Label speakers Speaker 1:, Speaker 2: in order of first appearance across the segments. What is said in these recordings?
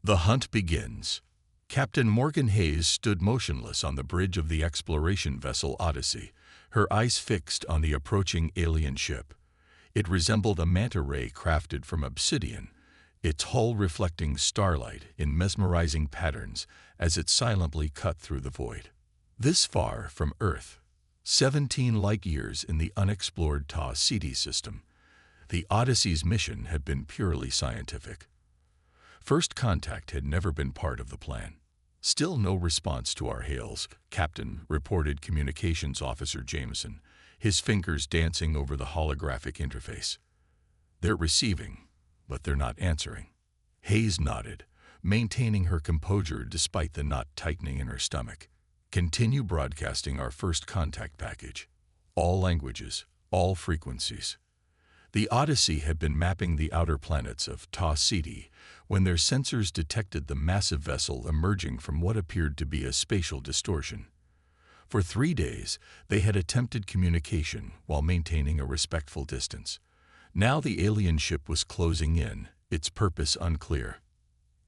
Speaker 1: The hunt begins. Captain Morgan Hayes stood motionless on the bridge of the exploration vessel Odyssey, her eyes fixed on the approaching alien ship. It resembled a manta ray crafted from obsidian, its hull reflecting starlight in mesmerizing patterns as it silently cut through the void. This far from Earth, 17 light-years in the unexplored Tau Ceti system, the Odyssey's mission had been purely scientific. First contact had never been part of the plan. Still no response to our hails, Captain, reported Communications Officer Jameson, his fingers dancing over the holographic interface. They're receiving, but they're not answering. Hayes nodded, maintaining her composure despite the knot tightening in her stomach. Continue broadcasting our first contact package. All languages, all frequencies. The Odyssey had been mapping the outer planets of Tau Ceti when their sensors detected the massive vessel emerging from what appeared to be a spatial distortion. For 3 days, they had attempted communication while maintaining a respectful distance. Now the alien ship was closing in, its purpose unclear.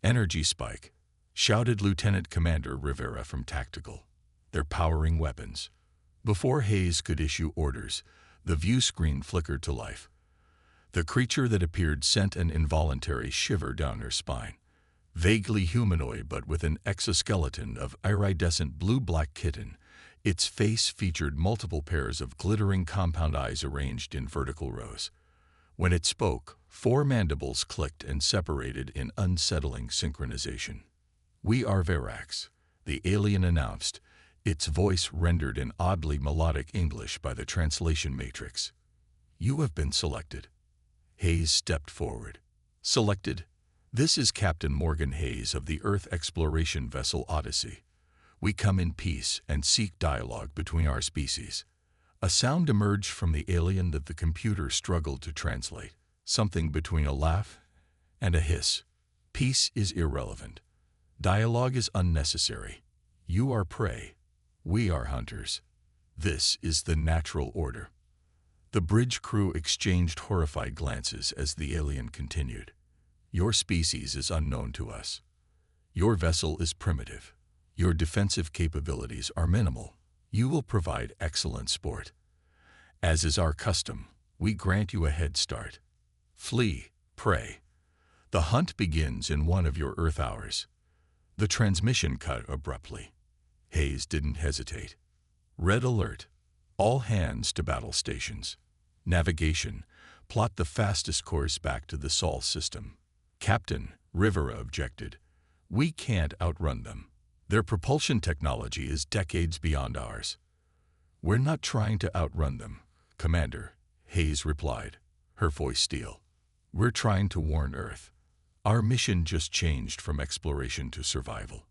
Speaker 1: "Energy spike," shouted Lieutenant Commander Rivera from Tactical. "They're powering weapons." Before Hayes could issue orders, the view screen flickered to life. The creature that appeared sent an involuntary shiver down her spine. Vaguely humanoid but with an exoskeleton of iridescent blue-black kitten, its face featured multiple pairs of glittering compound eyes arranged in vertical rows. When it spoke, 4 mandibles clicked and separated in unsettling synchronization. "We are Verax," the alien announced, its voice rendered in oddly melodic English by the translation matrix. "You have been selected." Hayes stepped forward. "Selected? This is Captain Morgan Hayes of the Earth exploration vessel Odyssey. We come in peace and seek dialogue between our species." A sound emerged from the alien that the computer struggled to translate, something between a laugh and a hiss. "Peace is irrelevant. Dialogue is unnecessary. You are prey. We are hunters. This is the natural order." The bridge crew exchanged horrified glances as the alien continued. "Your species is unknown to us. Your vessel is primitive. Your defensive capabilities are minimal. You will provide excellent sport. As is our custom, we grant you a head start. Flee, prey. The hunt begins in one of your Earth hours." The transmission cut abruptly. Hayes didn't hesitate. "Red alert. All hands to battle stations. Navigation. Plot the fastest course back to the Sol system." "Captain," Rivera objected, "we can't outrun them. Their propulsion technology is decades beyond ours." "We're not trying to outrun them, Commander," Hayes replied, her voice steel. "We're trying to warn Earth. Our mission just changed from exploration to survival."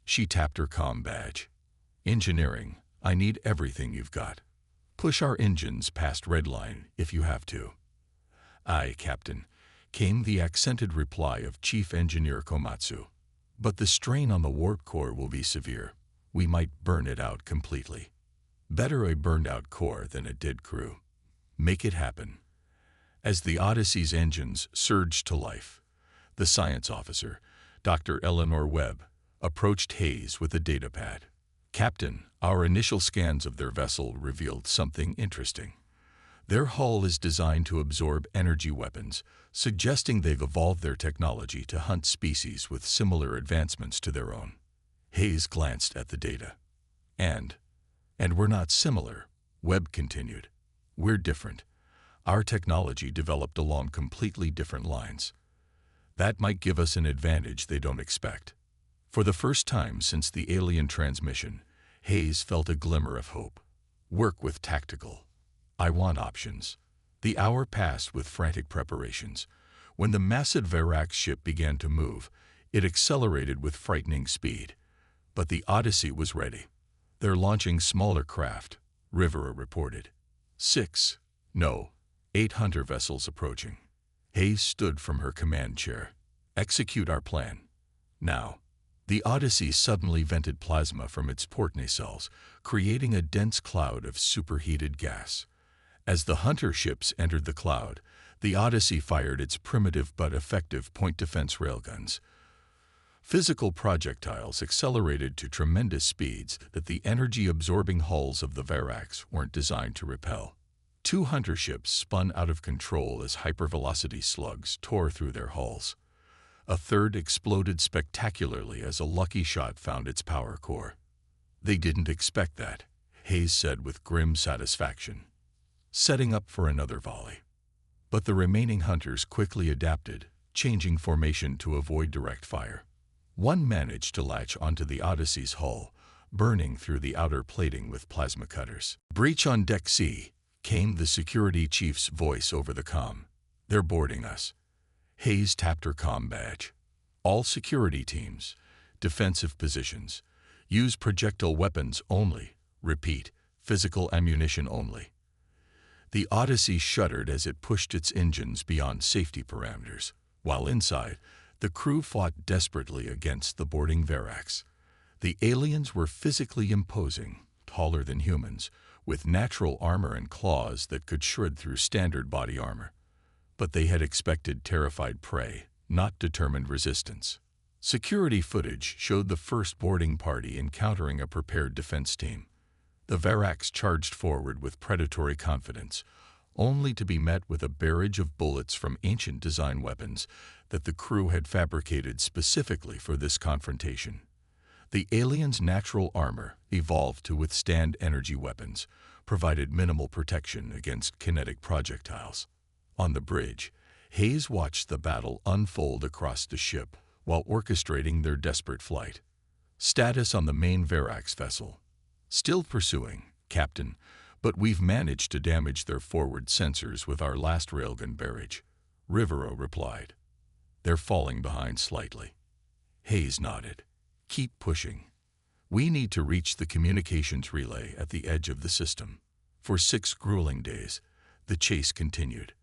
Speaker 1: She tapped her comm badge. "Engineering, I need everything you've got. Push our engines past redline if you have to." "Aye, Captain," came the accented reply of Chief Engineer Komatsu. "But the strain on the warp core will be severe. We might burn it out completely. Better a burned-out core than a dead crew. Make it happen." As the Odyssey's engines surged to life, the science officer, Dr. Eleanor Webb, approached Hayes with a datapad. "Captain, our initial scans of their vessel revealed something interesting. Their hull is designed to absorb energy weapons, suggesting they've evolved their technology to hunt species with similar advancements to their own." Hayes glanced at the data. And we're not similar," Webb continued. "We're different. Our technology developed along completely different lines. That might give us an advantage they don't expect." For the first time since the alien transmission, Hayes felt a glimmer of hope. "Work with Tactical. I want options." The hour passed with frantic preparations. When the massive Verax ship began to move, it accelerated with frightening speed. But the Odyssey was ready. "They're launching smaller craft," Rivera reported. 6, no, 8 hunter vessels approaching." Hayes stood from her command chair. "Execute our plan. Now." The Odyssey suddenly vented plasma from its port nacelles, creating a dense cloud of superheated gas. As the hunter ships entered the cloud, the Odyssey fired its primitive but effective point defense railguns. Physical projectiles accelerated to tremendous speeds that the energy-absorbing hulls of the Verax weren't designed to repel. 2 hunter ships spun out of control as hypervelocity slugs tore through their hulls. A third exploded spectacularly as a lucky shot found its power core. "They didn't expect that," Hayes said with grim satisfaction, setting up for another volley. But the remaining hunters quickly adapted, changing formation to avoid direct fire. One managed to latch onto the Odyssey's hull, burning through the outer plating with plasma cutters. "Breach on Deck C," came the security chief's voice over the comm. "They're boarding us." Hayes tapped her comm badge. "All security teams, defensive positions, use projectile weapons only. Repeat, physical ammunition only." The Odyssey shuddered as it pushed its engines beyond safety parameters, while inside, the crew fought desperately against the boarding Verax. The aliens were physically imposing, taller than humans, with natural armor and claws that could shred through standard body armor. But they had expected terrified prey, not determined resistance. Security footage showed the first boarding party encountering a prepared defense team. The Verax charged forward with predatory confidence, only to be met with a barrage of bullets from ancient design weapons that the crew had fabricated specifically for this confrontation. The aliens' natural armor, evolved to withstand energy weapons, provided minimal protection against kinetic projectiles. On the bridge, Hayes watched the battle unfold across the ship while orchestrating their desperate flight. "Status on the main Verax vessel. Still pursuing, Captain, but we've managed to damage their forward sensors with our last railgun barrage," Rivero replied. "They're falling behind slightly." Hayes nodded. "Keep pushing. We need to reach the communications relay at the edge of the system." For 6 grueling days, the chase continued.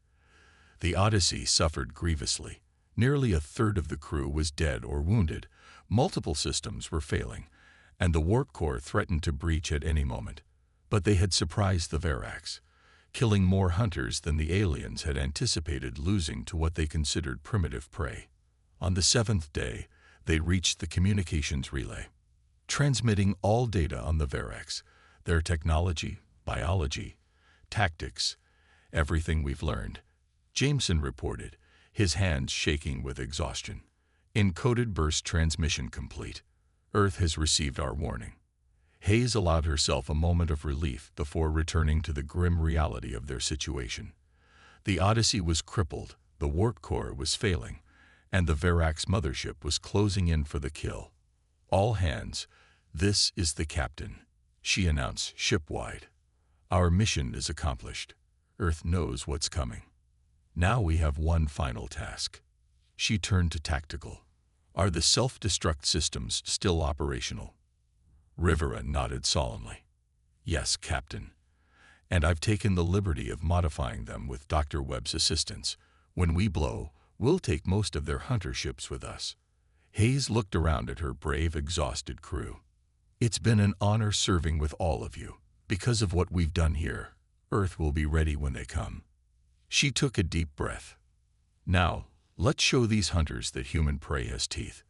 Speaker 1: The Odyssey suffered grievously. Nearly a third of the crew was dead or wounded, multiple systems were failing, and the warp core threatened to breach at any moment. But they had surprised the Verax, killing more hunters than the aliens had anticipated losing to what they considered primitive prey. On the 7th day, they reached the communications relay, transmitting all data on the Verax, their technology, biology, tactics, everything we've learned, Jameson reported, his hands shaking with exhaustion. "Encoded burst transmission complete. Earth has received our warning." Hayes allowed herself a moment of relief before returning to the grim reality of their situation. The Odyssey was crippled, the warp core was failing, and the Verax mothership was closing in for the kill. "All hands, this is the captain," she announced shipwide. "Our mission is accomplished. Earth knows what's coming. Now we have one final task." She turned to tactical. "Are the self-destruct systems still operational?" Rivera nodded solemnly. "Yes, Captain. And I've taken the liberty of modifying them with Dr. Webb's assistance. When we blow, we'll take most of their hunter ships with us." Hayes looked around at her brave, exhausted crew. "It's been an honor serving with all of you. Because of what we've done here, Earth will be ready when they come." She took a deep breath. "Now, let's show these hunters that human prey has teeth."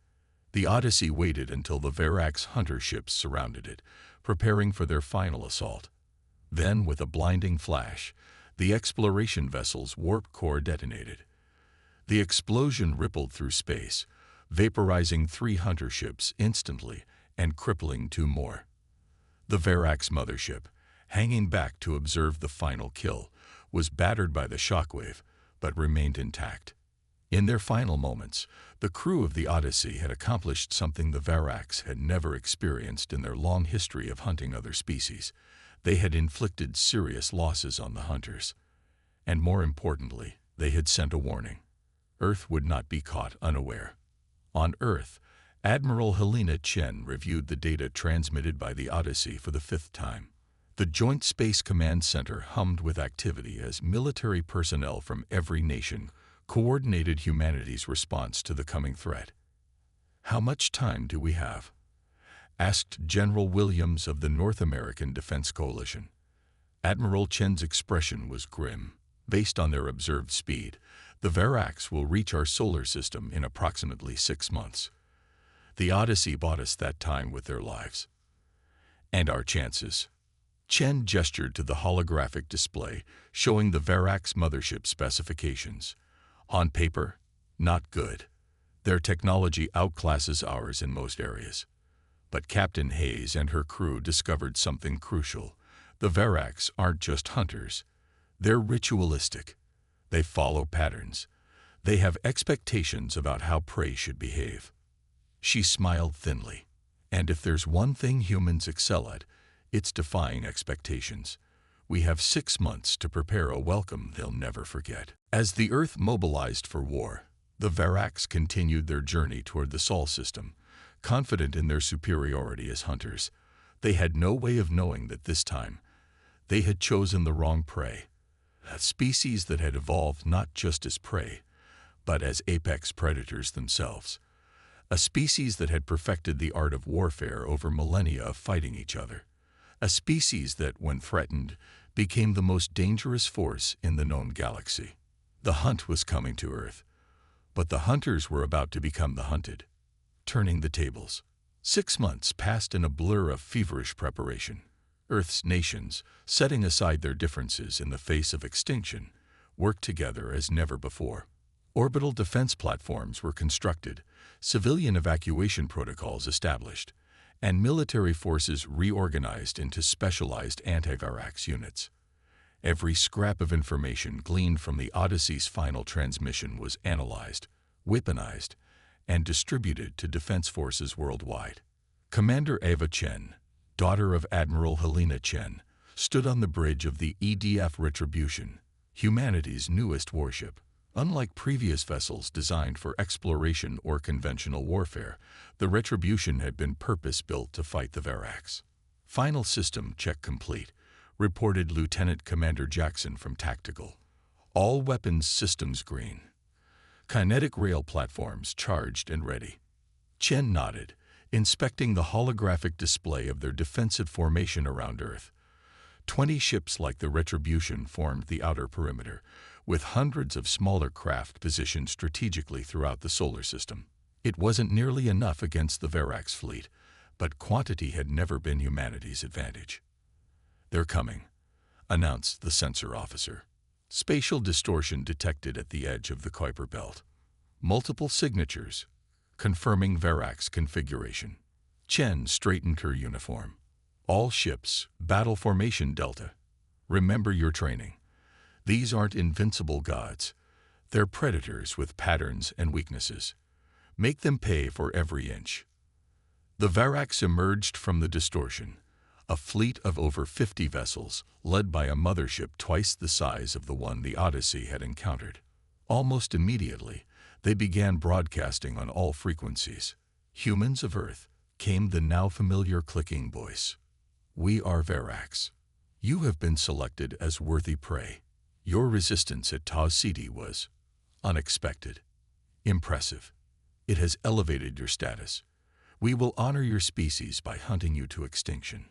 Speaker 1: The Odyssey waited until the Verax hunter ships surrounded it, preparing for their final assault. Then, with a blinding flash, the exploration vessel's warp core detonated. The explosion rippled through space, vaporizing 3 hunter ships instantly and crippling 2 more. The Verax mothership, hanging back to observe the final kill, was battered by the shockwave, but remained intact. In their final moments, the crew of the Odyssey had accomplished something the Verax had never experienced in their long history of hunting other species. They had inflicted serious losses on the hunters. And more importantly, they had sent a warning. Earth would not be caught unaware. On Earth, Admiral Helena Chen reviewed the data transmitted by the Odyssey for the 5th time. The Joint Space Command Center hummed with activity as military personnel from every nation coordinated humanity's response to the coming threat. "How much time do we have?" asked General Williams of the North American Defense Coalition. Admiral Chen's expression was grim. "Based on their observed speed, the Verax will reach our solar system in approximately 6 months." The Odyssey bought us that time with their lives. And our chances. Chen gestured to the holographic display, showing the Verax mothership specifications. On paper, not good. Their technology outclasses ours in most areas. But Captain Hayes and her crew discovered something crucial. The Verax aren't just hunters. They're ritualistic. They follow patterns. They have expectations about how prey should behave. She smiled thinly. And if there's one thing humans excel at, it's defying expectations. We have 6 months to prepare a welcome they'll never forget. As the Earth mobilized for war, the Verax continued their journey toward the Sol system, confident in their superiority as hunters. They had no way of knowing that this time, they had chosen the wrong prey, a species that had evolved not just as prey, but as apex predators themselves, a species that had perfected the art of warfare over millennia of fighting each other, a species that, when threatened, became the most dangerous force in the known galaxy. The hunt was coming to Earth, but the hunters were about to become the hunted, turning the tables. 6 months passed in a blur of feverish preparation. Earth's nations, setting aside their differences in the face of extinction, worked together as never before. Orbital defense platforms were constructed, civilian evacuation protocols established, and military forces reorganized into specialized anti-Verax units. Every scrap of information gleaned from the Odyssey's final transmission was analyzed, weaponized, and distributed to defense forces worldwide. Commander Ava Chen, daughter of Admiral Helena Chen, stood on the bridge of the EDF Retribution, humanity's newest warship. Unlike previous vessels designed for exploration or conventional warfare, the Retribution had been purpose-built to fight the Verax. Final system check complete, reported Lieutenant Commander Jackson from Tactical. All weapons systems green. Kinetic rail platforms charged and ready. Chen nodded, inspecting the holographic display of their defensive formation around Earth. 20 ships like the Retribution formed the outer perimeter, with hundreds of smaller craft positioned strategically throughout the solar system. It wasn't nearly enough against the Verax fleet, but quantity had never been humanity's advantage. "They're coming," announced the sensor officer. Spatial distortion detected at the edge of the Kuiper belt. Multiple signatures, confirming Verax configuration. Chen straightened her uniform. "All ships, battle formation Delta. Remember your training. These aren't invincible gods. They're predators with patterns and weaknesses. Make them pay for every inch." The Verax emerged from the distortion, a fleet of over 50 vessels, led by a mothership twice the size of the one the Odyssey had encountered. Almost immediately, they began broadcasting on all frequencies. "Humans of Earth," came the now familiar clicking voice. "We are Verax. You have been selected as worthy prey. Your resistance at Tau Ceti was unexpected, impressive. It has elevated your status. We will honor your species by hunting you to extinction."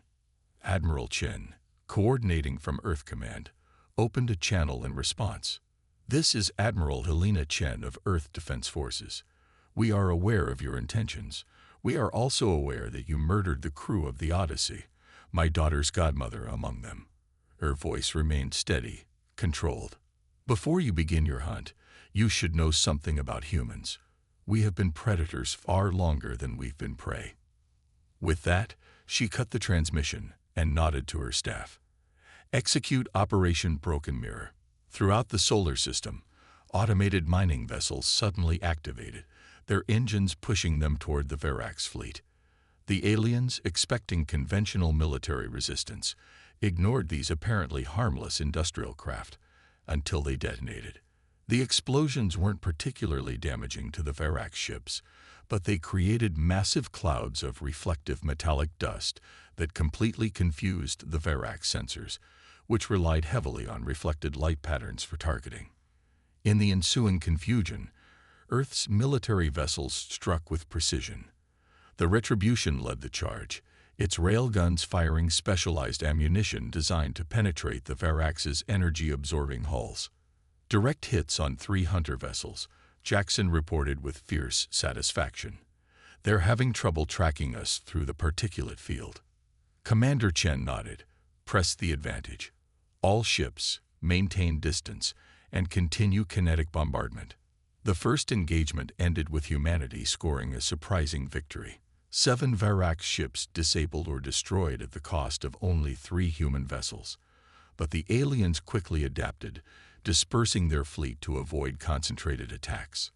Speaker 1: Admiral Chen, coordinating from Earth Command, opened a channel in response. "This is Admiral Helena Chen of Earth Defense Forces. We are aware of your intentions. We are also aware that you murdered the crew of the Odyssey, my daughter's godmother among them." Her voice remained steady, controlled. "Before you begin your hunt, you should know something about humans. We have been predators far longer than we've been prey." With that, she cut the transmission and nodded to her staff. "Execute Operation Broken Mirror." Throughout the solar system, automated mining vessels suddenly activated, their engines pushing them toward the Verax fleet. The aliens, expecting conventional military resistance, ignored these apparently harmless industrial craft until they detonated. The explosions weren't particularly damaging to the Verax ships, but they created massive clouds of reflective metallic dust that completely confused the Verax sensors, which relied heavily on reflected light patterns for targeting. In the ensuing confusion, Earth's military vessels struck with precision. The Retribution led the charge, its railguns firing specialized ammunition designed to penetrate the Verax's energy-absorbing hulls. Direct hits on 3 hunter vessels, Jackson reported with fierce satisfaction. They're having trouble tracking us through the particulate field. Commander Chen nodded. Press the advantage. All ships maintain distance and continue kinetic bombardment. The first engagement ended with humanity scoring a surprising victory. 7 Varax ships disabled or destroyed at the cost of only 3 human vessels. But the aliens quickly adapted, dispersing their fleet to avoid concentrated attacks.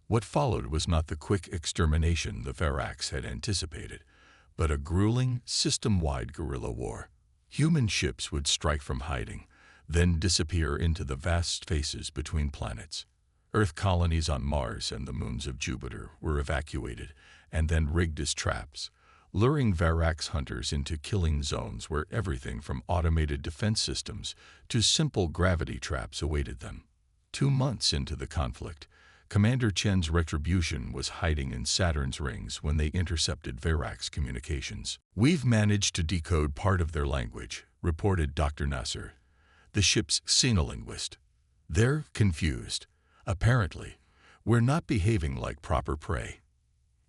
Speaker 1: What followed was not the quick extermination the Varax had anticipated, but a grueling, system-wide guerrilla war. Human ships would strike from hiding, then disappear into the vast spaces between planets. Earth colonies on Mars and the moons of Jupiter were evacuated and then rigged as traps, luring Varax hunters into killing zones where everything from automated defense systems to simple gravity traps awaited them. 2 months into the conflict, Commander Chen's retribution was hiding in Saturn's rings when they intercepted Varax communications. "We've managed to decode part of their language," reported Dr. Nasser, the ship's xenolinguist. "They're confused. Apparently, we're not behaving like proper prey."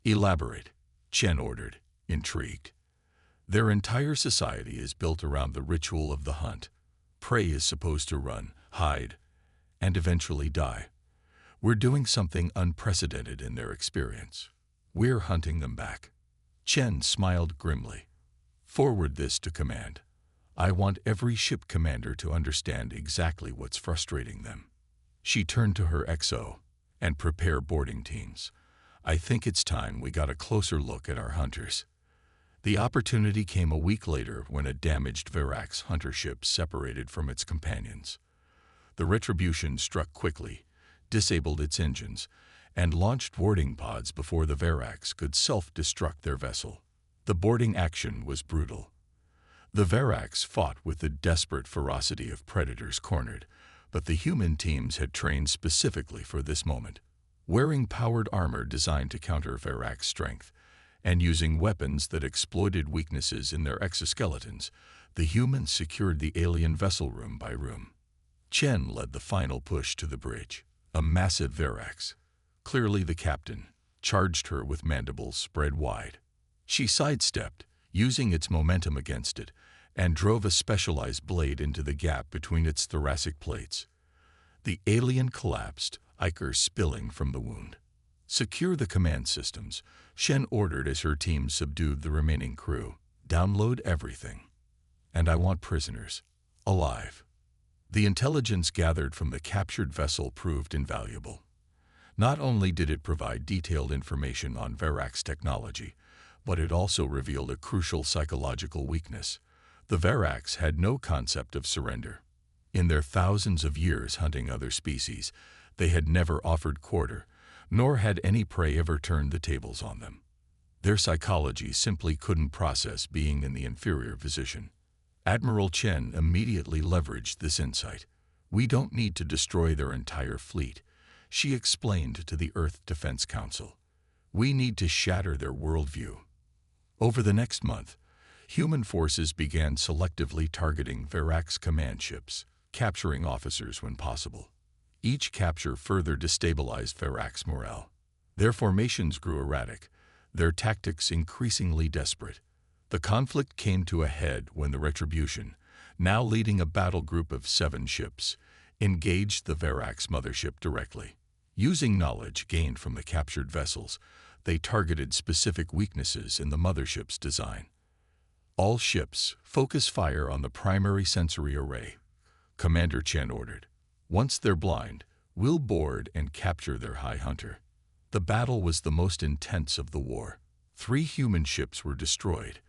Speaker 1: "Elaborate," Chen ordered, intrigued. "Their entire society is built around the ritual of the hunt. Prey is supposed to run, hide, and eventually die. We're doing something unprecedented in their experience. We're hunting them back." Chen smiled grimly. "Forward this to command. I want every ship commander to understand exactly what's frustrating them." She turned to her XO and prepare boarding teams. "I think it's time we got a closer look at our hunters." The opportunity came a week later when a damaged Varax hunter ship separated from its companions. The Retribution struck quickly, disabled its engines, and launched boarding pods before the Varax could self-destruct their vessel. The boarding action was brutal. The Varax fought with the desperate ferocity of predators cornered, but the human teams had trained specifically for this moment. Wearing powered armor designed to counter Varax strength, and using weapons that exploited weaknesses in their exoskeletons, the humans secured the alien vessel room by room. Chen led the final push to the bridge. A massive Varax, clearly the captain, charged her with mandibles spread wide. She sidestepped, using its momentum against it, and drove a specialized blade into the gap between its thoracic plates. The alien collapsed, ichor spilling from the wound. "Secure the command systems," Shen ordered as her team subdued the remaining crew. "Download everything. And I want prisoners. Alive." The intelligence gathered from the captured vessel proved invaluable. Not only did it provide detailed information on Varax technology, but it also revealed a crucial psychological weakness. The Varax had no concept of surrender. In their thousands of years hunting other species, they had never offered quarter, nor had any prey ever turned the tables on them. Their psychology simply couldn't process being in the inferior position. Admiral Chen immediately leveraged this insight. "We don't need to destroy their entire fleet," she explained to the Earth Defense Council. "We need to shatter their worldview." Over the next month, human forces began selectively targeting Varax command ships, capturing officers when possible. Each capture further destabilized Varax morale. Their formations grew erratic, their tactics increasingly desperate. The conflict came to a head when the Retribution, now leading a battle group of 7 ships, engaged the Varax mothership directly. Using knowledge gained from the captured vessels, they targeted specific weaknesses in the mothership's design. "All ships, focus fire on the primary sensory array," Commander Chen ordered. "Once they're blind, we'll board and capture their high hunter." The battle was the most intense of the war. 3 human ships were destroyed,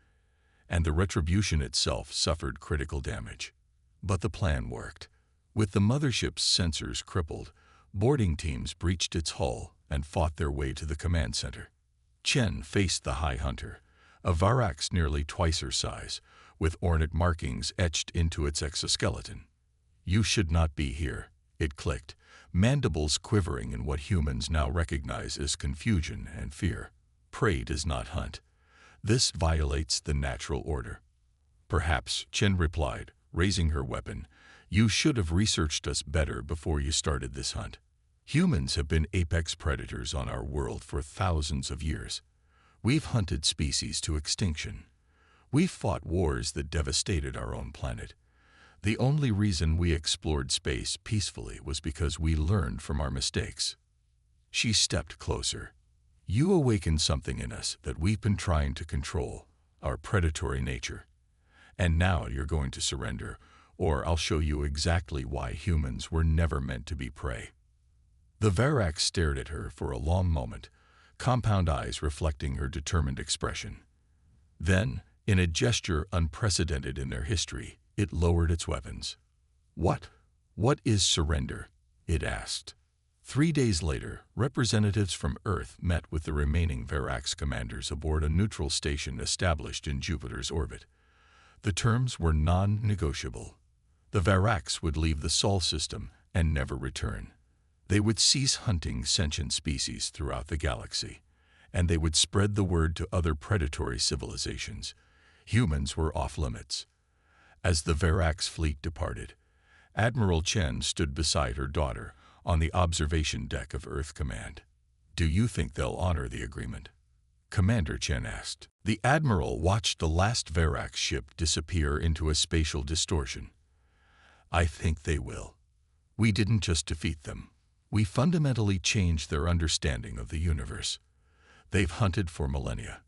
Speaker 1: and the Retribution itself suffered critical damage. But the plan worked. With the mothership's sensors crippled, boarding teams breached its hull and fought their way to the command center. Chen faced the High Hunter, a Varax nearly twice her size, with ornate markings etched into its exoskeleton. "You should not be here," it clicked, mandibles quivering in what humans now recognize as confusion and fear. "Prey does not hunt. This violates the natural order." "Perhaps," Chen replied, raising her weapon, "you should have researched us better before you started this hunt. Humans have been apex predators on our world for thousands of years. We've hunted species to extinction. We've fought wars that devastated our own planet. The only reason we explored space peacefully was because we learned from our mistakes. She stepped closer. You awakened something in us that we've been trying to control, our predatory nature. And now you're going to surrender, or I'll show you exactly why humans were never meant to be prey. The Verax stared at her for a long moment, compound eyes reflecting her determined expression. Then, in a gesture unprecedented in their history, it lowered its weapons. What is surrender? It asked. 3 days later, representatives from Earth met with the remaining Verax commanders aboard a neutral station established in Jupiter's orbit. The terms were non-negotiable. The Verax would leave the Sol system and never return. They would cease hunting sentient species throughout the galaxy, and they would spread the word to other predatory civilizations. Humans were off limits. As the Verax fleet departed, Admiral Chen stood beside her daughter on the observation deck of Earth Command. Do you think they'll honor the agreement? Commander Chen asked. The Admiral watched the last Verax ship disappear into a spatial distortion. I think they will. We didn't just defeat them. We fundamentally changed their understanding of the universe. They've hunted for millennia,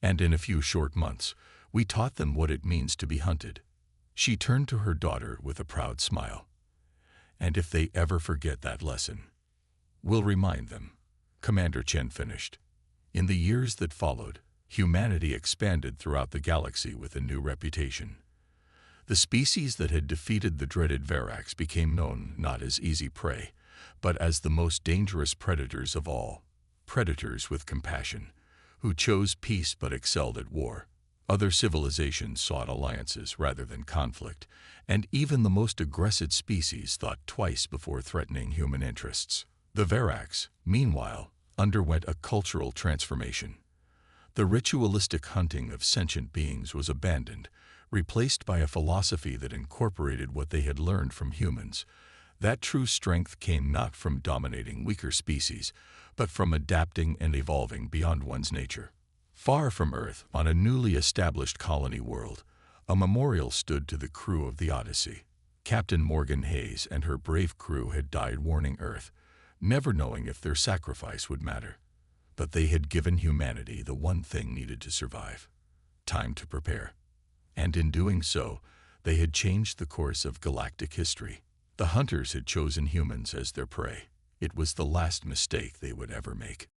Speaker 1: and in a few short months, we taught them what it means to be hunted. She turned to her daughter with a proud smile. And if they ever forget that lesson, we'll remind them. Commander Chen finished. In the years that followed, humanity expanded throughout the galaxy with a new reputation. The species that had defeated the dreaded Verax became known not as easy prey, but as the most dangerous predators of all. Predators with compassion, who chose peace but excelled at war. Other civilizations sought alliances rather than conflict, and even the most aggressive species thought twice before threatening human interests. The Verax, meanwhile, underwent a cultural transformation. The ritualistic hunting of sentient beings was abandoned, replaced by a philosophy that incorporated what they had learned from humans. That true strength came not from dominating weaker species, but from adapting and evolving beyond one's nature. Far from Earth, on a newly established colony world, a memorial stood to the crew of the Odyssey. Captain Morgan Hayes and her brave crew had died warning Earth, never knowing if their sacrifice would matter. But they had given humanity the one thing needed to survive: time to prepare. And in doing so, they had changed the course of galactic history. The hunters had chosen humans as their prey. It was the last mistake they would ever make.